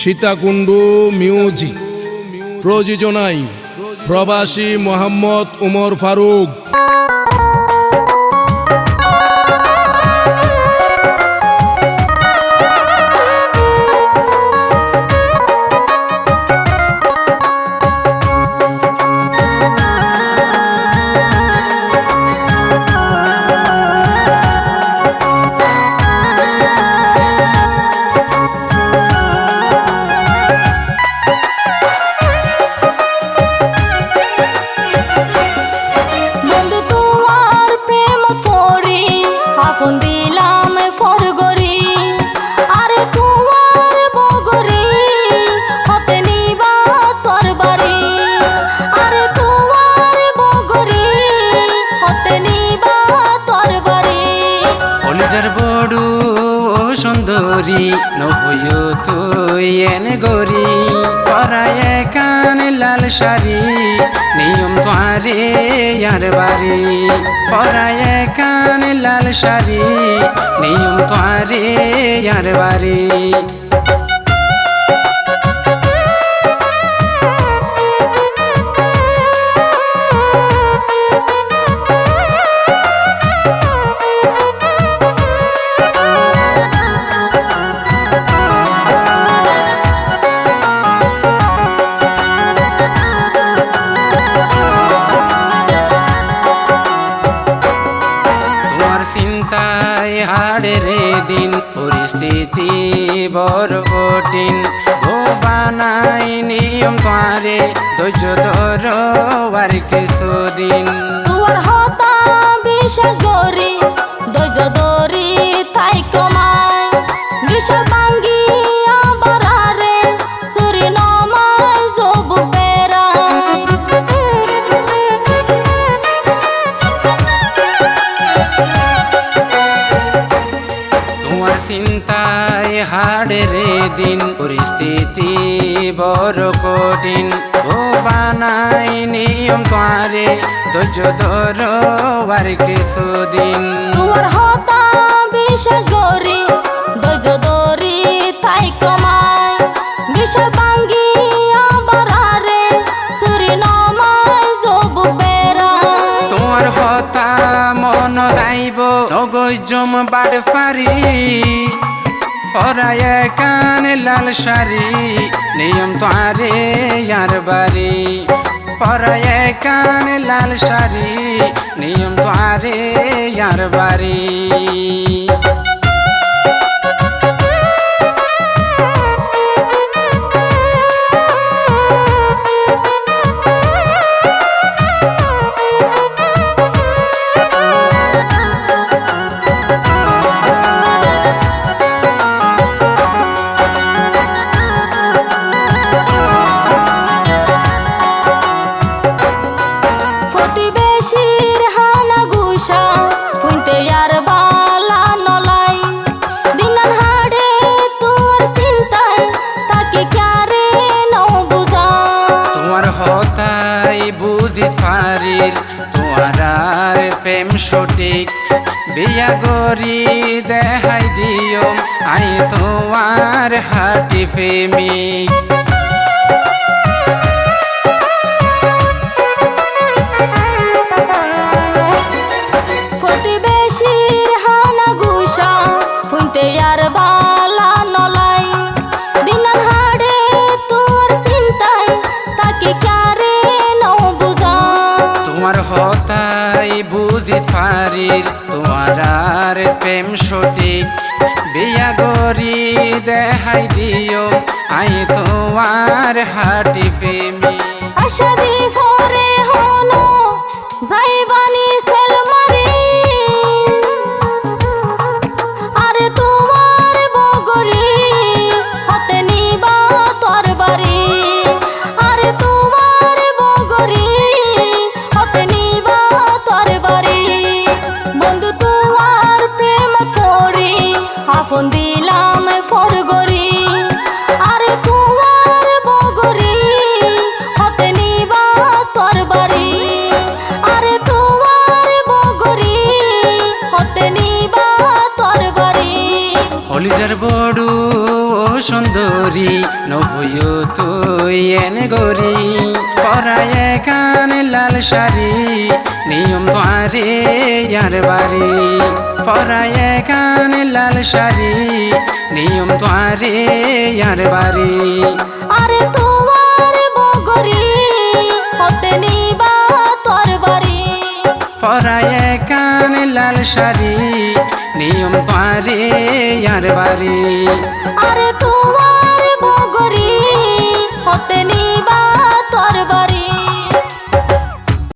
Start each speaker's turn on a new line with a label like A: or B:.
A: Sitakunda music. প্রযোজনায় প্রবাসী মোহাম্মদ উমর ফারুক।
B: বড়ু সুন্দরী নভয় তুই এনে গরি পরায় কান লাল শাড়ি নিয়ম তোয়ারে ইয়ার বাড়ি পরায় কান লাল শাড়ি নিয়ম তোয়ারে ইয়ার বাড়ি দিন পরিস্থিতি বড় কঠিন বানাই নিয়ম পারে ধৈর্য ধর আর কিছুদিন
C: তোমার হতা বিশ্বাস করি ধৈর্য ধরি তাই কমায় বিশাল ভাঙ্গি আবার আরে সুরি নমায় জব বেড়ায়
B: চিন্তায় হাড়ের দিন পরিস্থিতি বড় কঠিন বানাই নিয়ম পারে ধৈর্য ধর আর কিছুদিন
C: তোমার হতা বিশ্বাস করি ধৈর্য ধরি তাই কমায় বিশাল ভাঙ্গি আবার আরে সুরি নমায় জব বেড়ায়
B: তোমার হতা মন রাইব নগজম বাড় পারি পরায় কান লাল শাড়ি নিয়ম তোয়ারে ইয়ার বাড়ি পরায় কান লাল শাড়ি নিয়ম তোয়ারে ইয়ার বাড়ি
C: প্রতিবেশীর হানা গুসা ফুইতে আর বালা নলাই দিনান হাড়ে তোর চিন্তায় তাকে ক্যারে নও বুঝা
B: তোমার হতাই বুঝিত পারির তোমার আর প্রেম সঠিক বিয়া গরি দেখাই দিও আই তোমার হাটি প্রেমিক
C: প্রতিবেশীর হানা গুসা ফুইতে আর বালা নলাই দিনান হাড়ে তোর চিন্তায় তাকে ক্যারে নও বুঝা
B: তোমার হতাই বুঝিত পারির তোমার আর প্রেম সঠিক বিয়া গরি দেখাই দিও আই তোমার হাটি প্রেমিক
C: আশা দি ফরে হলো যাইবানি সেলমারি আরে তোমার বগরি হাতে নিবা তোর বাড়ি আরে তোমার বগরি হাতে নিবা তোর বাড়ি বন্ধু তোমার প্রেম করি আপন দিলাম ফরগরি আরে তোমার বগরি হাতে নিবা তোর বাড়ি আরে তোমার বগরি হাতে নিবা তোর বাড়ি
B: হলিদার বড়ু সুন্দরী নভুয় তুই এনে গরি পরায় কান লাল শাড়ি নিয়ম তোয়ারে ইয়ার বাড়ি পরায় কান লাল শাড়ি নিয়ম তোয়ারে ইয়ার বাড়ি
C: আরে তোমার বগরি হতে নিবা তোর বাড়ি
B: পরায় কান লাল শাড়ি নিয়ম তোয়ারে ইয়ার বাড়ি
C: আরে তোমার বগরি হতে